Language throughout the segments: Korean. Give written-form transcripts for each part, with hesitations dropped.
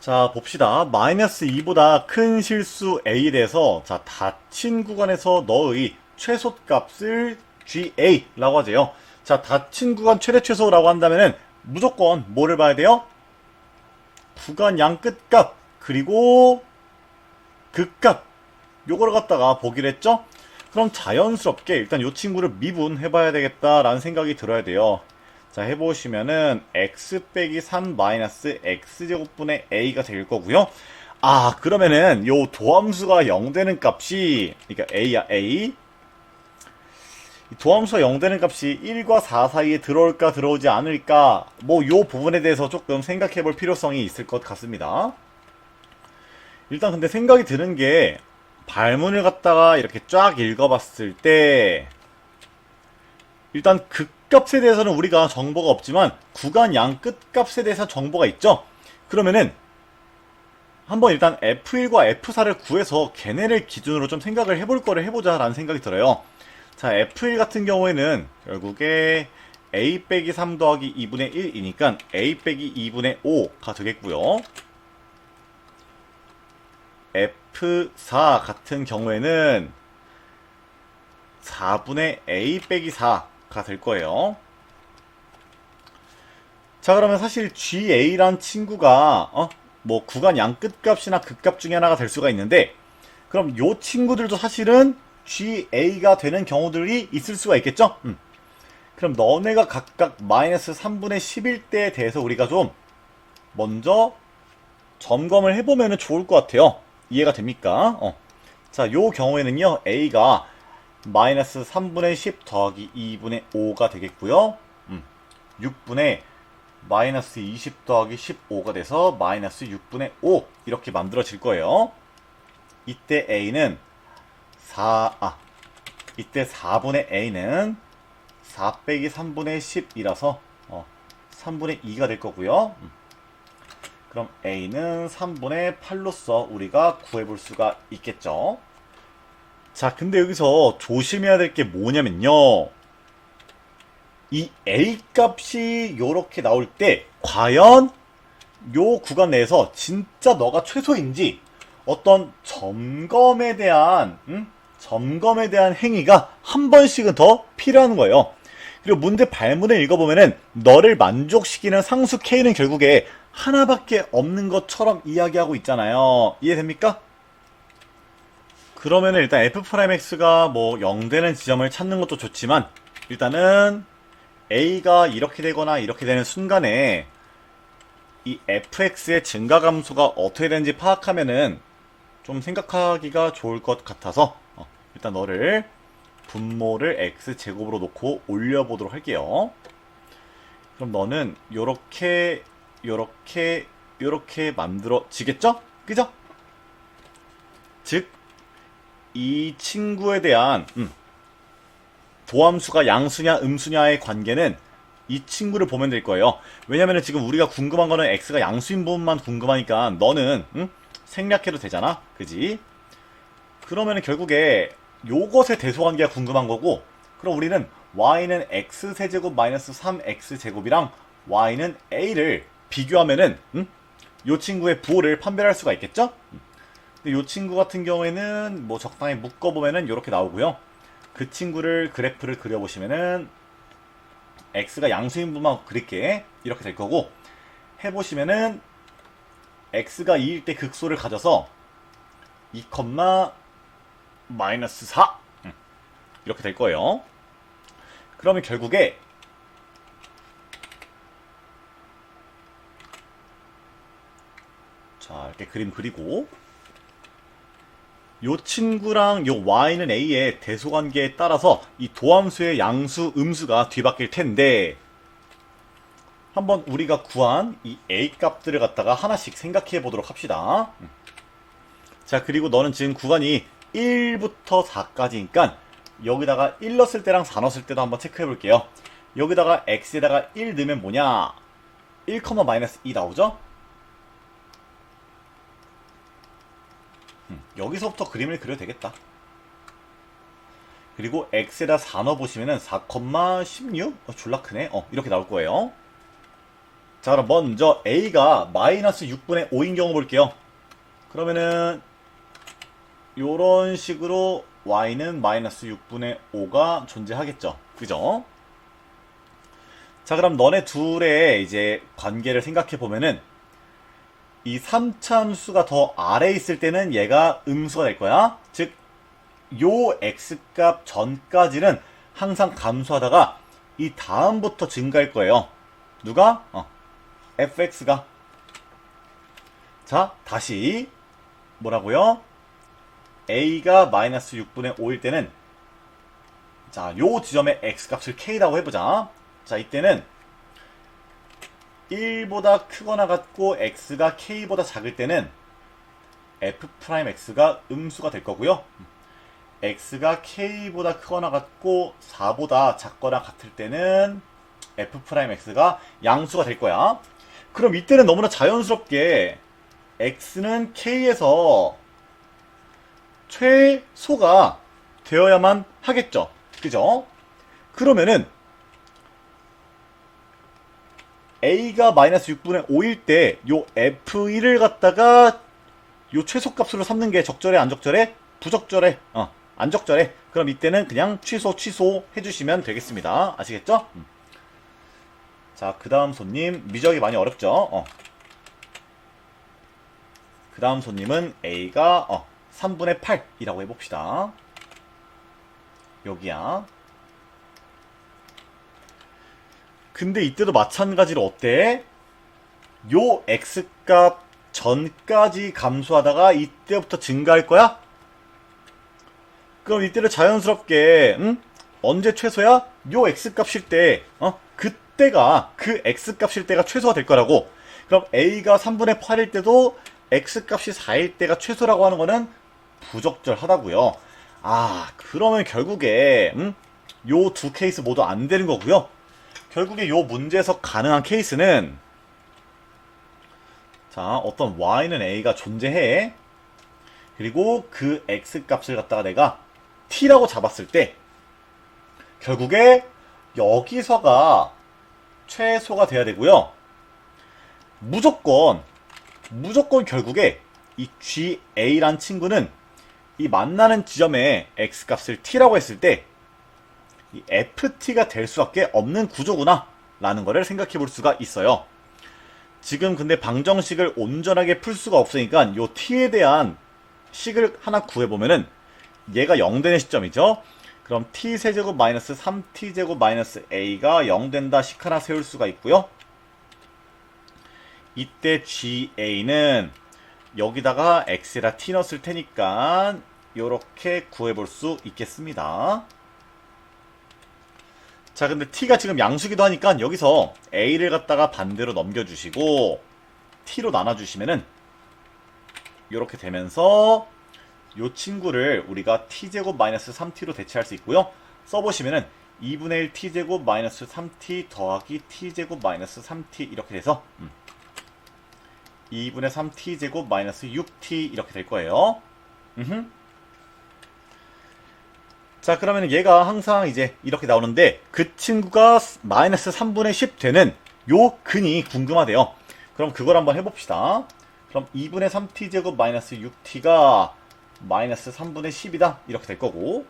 자, 봅시다. 마이너스 2보다 큰 실수 A에 대해서 자, 닫힌 구간에서 너의 최소값을 GA라고 하재요. 자, 닫힌 구간 최대 최소라고 한다면은 무조건 뭐를 봐야 돼요? 구간 양 끝값 그리고 극값 요거를 갖다가 보기로 했죠? 그럼 자연스럽게 일단 요 친구를 미분해 봐야 되겠다라는 생각이 들어야 돼요. 자, 해보시면은 x 빼기 3 마이너스 x제곱분의 a가 될 거고요. 아, 그러면은 요 도함수가 0 되는 값이, 그러니까 a야 a, 도함수가 0 되는 값이 1과 4 사이에 들어올까 들어오지 않을까, 뭐 요 부분에 대해서 조금 생각해 볼 필요성이 있을 것 같습니다. 일단 근데 생각이 드는 게, 발문을 갖다가 이렇게 쫙 읽어봤을 때 일단 극값에 대해서는 우리가 정보가 없지만 구간 양 끝값에 대해서 정보가 있죠. 그러면은 한번 일단 F1과 F4를 구해서 걔네를 기준으로 좀 생각을 해볼 거를 해보자 라는 생각이 들어요. 자, F1 같은 경우에는 결국에 A 빼기 3 더하기 2분의 1이니까 A 빼기 2분의 5가 되겠고요. F4 같은 경우에는 4분의 A 빼기 4가 될 거예요. 자, 그러면 사실 GA란 친구가 뭐 구간 양 끝값이나 극값 중에 하나가 될 수가 있는데, 그럼 요 친구들도 사실은 GA가 되는 경우들이 있을 수가 있겠죠? 그럼 너네가 각각 마이너스 3분의 10일 때에 대해서 우리가 좀 먼저 점검을 해보면 좋을 것 같아요. 이해가 됩니까? 자, 요 경우에는요, A가 마이너스 3분의 10 더하기 2분의 5가 되겠고요. 6분의 마이너스 20 더하기 15가 돼서 마이너스 6분의 5 이렇게 만들어질 거예요. 이때 A는 이때 4분의 A는 4 빼기 3분의 10이라서 3분의 2가 될 거고요. 그럼 A는 3분의 8로서 우리가 구해볼 수가 있겠죠. 자, 근데 여기서 조심해야 될 게 뭐냐면요, 이 A 값이 요렇게 나올 때 과연 요 구간 내에서 진짜 너가 최소인지 어떤 점검에 대한 행위가 한 번씩은 더 필요한 거예요. 그리고 문제 발문을 읽어보면은 너를 만족시키는 상수 K는 결국에 하나밖에 없는 것처럼 이야기하고 있잖아요. 이해됩니까? 그러면은 일단 F'X가 뭐 0 되는 지점을 찾는 것도 좋지만, 일단은 A가 이렇게 되거나 이렇게 되는 순간에 이 Fx의 증가감수가 어떻게 되는지 파악하면은 좀 생각하기가 좋을 것 같아서 일단 너를 분모를 X제곱으로 놓고 올려보도록 할게요. 그럼 너는 요렇게 만들어지겠죠? 그죠? 즉 이 친구에 대한 도함수가 양수냐 음수냐의 관계는 이 친구를 보면 될 거예요. 왜냐면은 지금 우리가 궁금한 거는 X가 양수인 부분만 궁금하니까 너는 생략해도 되잖아. 그지? 그러면은 결국에 요것의 대소관계가 궁금한 거고, 그럼 우리는 Y는 X세제곱 마이너스 3X제곱이랑 Y는 A를 비교하면은 요 친구의 부호를 판별할 수가 있겠죠? 근데 요 친구 같은 경우에는 뭐 적당히 묶어보면은 요렇게 나오고요. 그 친구를 그래프를 그려보시면은 X가 양수인 부분만 그릴게 이렇게 될 거고, 해보시면은 X가 2일 때 극소를 가져서 2, 마이너스 4 이렇게 될 거예요. 그러면 결국에 자, 이렇게 그림 그리고 요 친구랑 요 y는 a의 대소관계에 따라서 이 도함수의 양수, 음수가 뒤바뀔 텐데, 한번 우리가 구한 이 a 값들을 갖다가 하나씩 생각해 보도록 합시다. 자, 그리고 너는 지금 구간이 1부터 4까지니까 여기다가 1 넣었을 때랑 4 넣었을 때도 한번 체크해 볼게요. 여기다가 x에다가 1 넣으면 뭐냐? 1, 마이너스 2 나오죠? 여기서부터 그림을 그려도 되겠다. 그리고 x에다 4 넣어보시면은 4, 16? 졸라 크네. 이렇게 나올 거예요. 자, 그럼 먼저 a가 마이너스 6분의 5인 경우 볼게요. 그러면은 요런 식으로 y는 마이너스 6분의 5가 존재하겠죠. 그죠? 자, 그럼 너네 둘의 이제 관계를 생각해 보면은 이 3차함수가 더 아래에 있을 때는 얘가 음수가 될 거야. 즉, 요 x값 전까지는 항상 감소하다가 이 다음부터 증가할 거예요. 누가? fx가. 자, 다시 뭐라고요? a가 마이너스 6분의 5일 때는 자, 요 지점의 x값을 k라고 해보자. 자, 이때는 1보다 크거나 같고 x가 k보다 작을 때는 f'x가 음수가 될 거고요. x가 k보다 크거나 같고 4보다 작거나 같을 때는 f'x가 양수가 될 거야. 그럼 이때는 너무나 자연스럽게 x는 k에서 최소가 되어야만 하겠죠. 그죠? 그러면은 a가 마이너스 6분의 5일 때 요 f1을 갖다가 요 최소값으로 삼는 게 적절해, 안 적절해? 부적절해. 안 적절해. 그럼 이때는 그냥 취소 해주시면 되겠습니다. 아시겠죠? 자, 그 다음 손님, 미적이 많이 어렵죠? 그 다음 손님은 a가 3분의 8이라고 해봅시다. 여기야. 근데 이때도 마찬가지로 어때? 요 x값 전까지 감소하다가 이때부터 증가할 거야? 그럼 이때를 자연스럽게 언제 최소야? 요 x값일 때 그때가 그 x값일 때가 최소가 될 거라고. 그럼 a가 3분의 8일 때도 x값이 4일 때가 최소라고 하는 거는 부적절하다고요. 아, 그러면 결국에 요 두 케이스 모두 안 되는 거고요. 결국에 요 문제에서 가능한 케이스는 자, 어떤 y는 a가 존재해. 그리고 그 x값을 갖다가 내가 t라고 잡았을 때 결국에 여기서가 최소가 돼야 되고요. 무조건 결국에 이 GA란 친구는 이 만나는 지점에 x값을 t라고 했을 때 이 ft가 될 수밖에 없는 구조구나 라는 거를 생각해 볼 수가 있어요. 지금 근데 방정식을 온전하게 풀 수가 없으니까 요 t에 대한 식을 하나 구해보면은 얘가 0 되는 시점이죠. 그럼 t세제곱 마이너스 3t제곱 마이너스 a가 0 된다 식 하나 세울 수가 있고요. 이때 GA는 여기다가 x에다 t 넣었을 테니까 요렇게 구해볼 수 있겠습니다. 자, 근데 t가 지금 양수기도 하니까 여기서 a를 갖다가 반대로 넘겨주시고 t로 나눠주시면은 요렇게 되면서 요 친구를 우리가 t제곱 마이너스 3t로 대체할 수 있고요. 써보시면은 2분의 1 t제곱 마이너스 3t 더하기 t제곱 마이너스 3t 이렇게 돼서 2분의 3t제곱 마이너스 6t 이렇게 될 거예요. 자, 그러면 얘가 항상 이제 이렇게 나오는데 그 친구가 마이너스 3분의 10 되는 요 근이 궁금하대요. 그럼 그걸 한번 해봅시다. 그럼 2분의 3t제곱 마이너스 6t가 마이너스 3분의 10이다 이렇게 될 거고,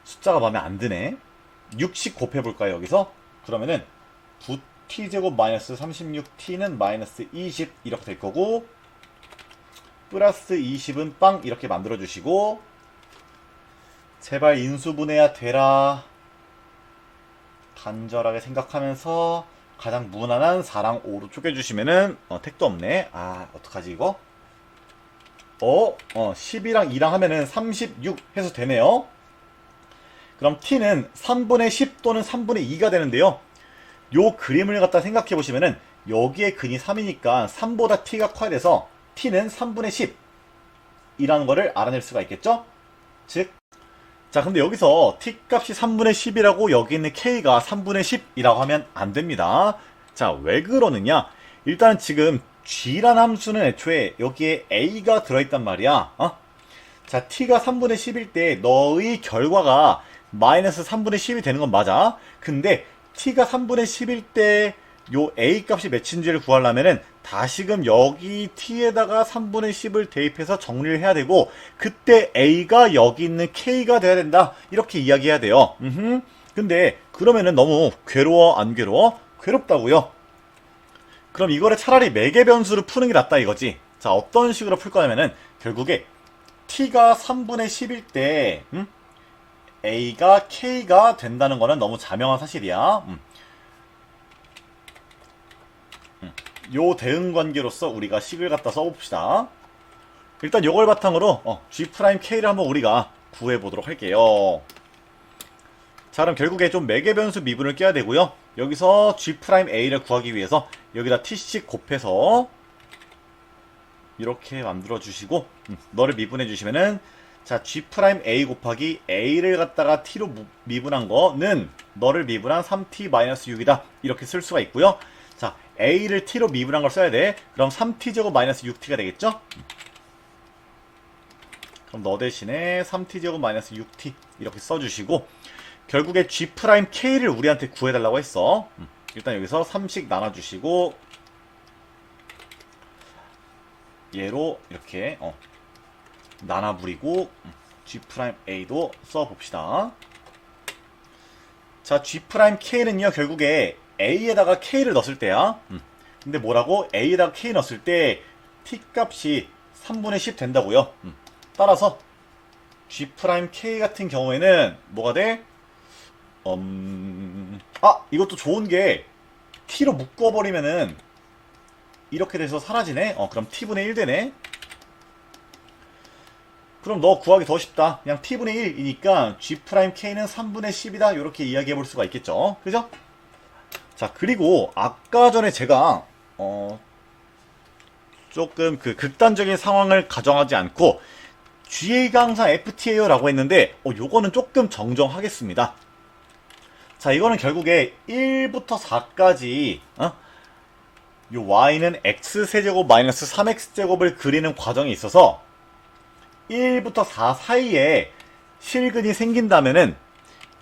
숫자가 마음에 안 드네. 6씩 곱해볼까요 여기서? 그러면은 9t제곱 마이너스 36t는 마이너스 20 이렇게 될 거고, 플러스 20은 빵 이렇게 만들어주시고, 제발 인수분해야 되라 간절하게 생각하면서 가장 무난한 4랑 5로 쪼개주시면은 택도 없네. 아, 어떡하지 이거? 12랑 2랑 하면은 36 해서 되네요. 그럼 t는 3분의 10 또는 3분의 2가 되는데요. 요 그림을 갖다 생각해 보시면은 여기에 근이 3이니까 3보다 t가 커야 돼서 t는 3분의 10 이라는 거를 알아낼 수가 있겠죠? 즉, 자, 근데 여기서 t 값이 3분의 10이라고 여기 있는 k가 3분의 10이라고 하면 안 됩니다. 자, 왜 그러느냐? 일단 지금 g란 함수는 애초에 여기에 a가 들어있단 말이야. 자, t가 3분의 10일 때 너의 결과가 마이너스 3분의 10이 되는 건 맞아. 근데 t가 3분의 10일 때 요 A 값이 몇인지를 구하려면은 다시금 여기 t에다가 3분의 10을 대입해서 정리를 해야 되고, 그때 A가 여기 있는 K가 돼야 된다, 이렇게 이야기해야 돼요. 근데 그러면은 너무 괴로워 안 괴로워? 괴롭다고요. 그럼 이거를 차라리 매개 변수를 푸는 게 낫다 이거지. 자, 어떤 식으로 풀 거냐면은 결국에 t가 3분의 10일 때 A가 K가 된다는 거는 너무 자명한 사실이야. 요 대응 관계로서 우리가 식을 갖다 써봅시다. 일단 요걸 바탕으로 G'K를 한번 우리가 구해보도록 할게요. 자, 그럼 결국에 좀 매개 변수 미분을 껴야 되고요. 여기서 G'A를 구하기 위해서 여기다 t씩 곱해서 이렇게 만들어 주시고, 너를 미분해 주시면은, 자, G'A 곱하기 A를 갖다가 t로 미분한 거는 너를 미분한 3t-6이다 이렇게 쓸 수가 있고요. 자, A를 t로 미분한 걸 써야 돼. 그럼 3t제곱 마이너스 6t가 되겠죠? 그럼 너 대신에 3t제곱 마이너스 6t 이렇게 써주시고, 결국에 G'K를 우리한테 구해달라고 했어. 일단 여기서 3씩 나눠주시고, 얘로 이렇게 나눠부리고, G'A도 써봅시다. 자, G'K는요 결국에 A에다가 K를 넣었을 때야. 근데 뭐라고? A에다가 K 넣었을 때 t 값이 3분의 10 된다고요. 따라서 G'K 같은 경우에는 뭐가 돼? 이것도 좋은 게 t로 묶어버리면은 이렇게 돼서 사라지네. 그럼 t분의 1 되네. 그럼 너 구하기 더 쉽다. 그냥 t분의 1이니까 G'K는 3분의 10이다 이렇게 이야기해 볼 수가 있겠죠. 그죠? 자, 그리고 아까 전에 제가 조금 그 극단적인 상황을 가정하지 않고 GA가 항상 FT예요 라고 했는데 요거는 조금 정정하겠습니다. 자, 이거는 결국에 1부터 4까지 요 y는 x세제곱 마이너스 3x제곱을 그리는 과정에 있어서 1부터 4 사이에 실근이 생긴다면은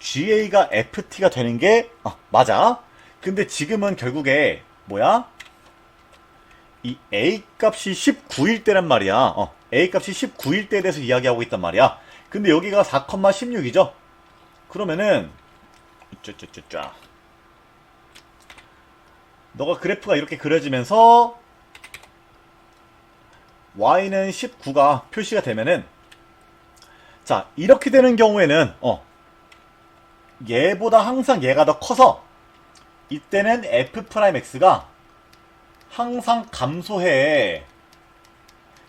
GA가 FT가 되는 게 맞아. 근데 지금은 결국에 뭐야? 이 A 값이 19일 때란 말이야. A 값이 19일 때에 대해서 이야기하고 있단 말이야. 근데 여기가 4,16이죠? 그러면은 쭈쭈쭈쭈. 너가 그래프가 이렇게 그려지면서 y는 19가 표시가 되면은, 자, 이렇게 되는 경우에는 얘보다 항상 얘가 더 커서 이때는 f'x가 항상 감소해.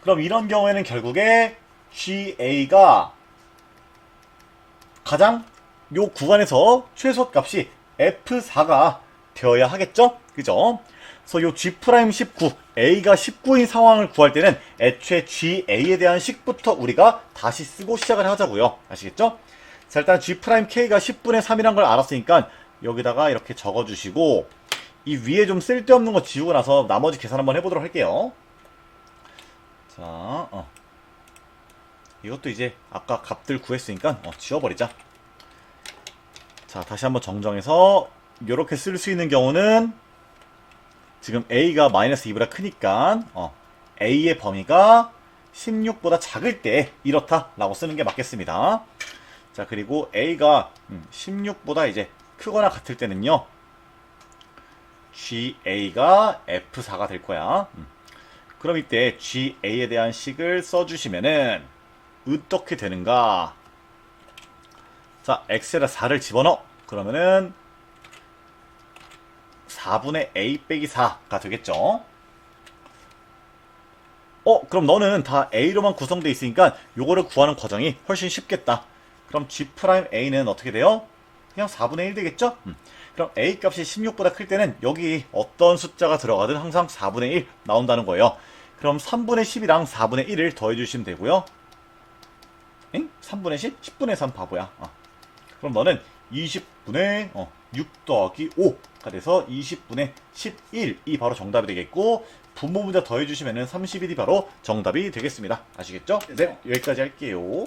그럼 이런 경우에는 결국에 GA가 가장 요 구간에서 최소값이 F4가 되어야 하겠죠? 그죠? 그래서 요 G'19, A가 19인 상황을 구할 때는 애초에 GA에 대한 식부터 우리가 다시 쓰고 시작을 하자고요. 아시겠죠? 자, 일단 G'K가 10분의 3이란 걸 알았으니까 여기다가 이렇게 적어주시고, 이 위에 좀 쓸데없는 거 지우고 나서 나머지 계산 한번 해보도록 할게요. 자, 이것도 이제 아까 값들 구했으니까 지워버리자. 자, 다시 한번 정정해서 이렇게 쓸 수 있는 경우는 지금 A가 마이너스 2보다 크니까 A의 범위가 16보다 작을 때 이렇다 라고 쓰는 게 맞겠습니다. 자, 그리고 A가 16보다 이제 크거나 같을 때는요, GA가 F4가 될 거야. 그럼 이때 GA에 대한 식을 써주시면은 어떻게 되는가? 자, X에다 4를 집어넣어. 그러면은 4분의 A 빼기 4가 되겠죠? 그럼 너는 다 A로만 구성되어 있으니까 요거를 구하는 과정이 훨씬 쉽겠다. 그럼 G'A는 어떻게 돼요? 그냥 4분의 1 되겠죠? 그럼 A 값이 16보다 클 때는 여기 어떤 숫자가 들어가든 항상 4분의 1 나온다는 거예요. 그럼 3분의 10이랑 4분의 1을 더해주시면 되고요. 응? 3분의 10? 10분의 3 바보야. 그럼 너는 20분의 6 더하기 5가 돼서 20분의 11이 바로 정답이 되겠고, 분모 문자 더해주시면 31이 바로 정답이 되겠습니다. 아시겠죠? 네, 여기까지 할게요.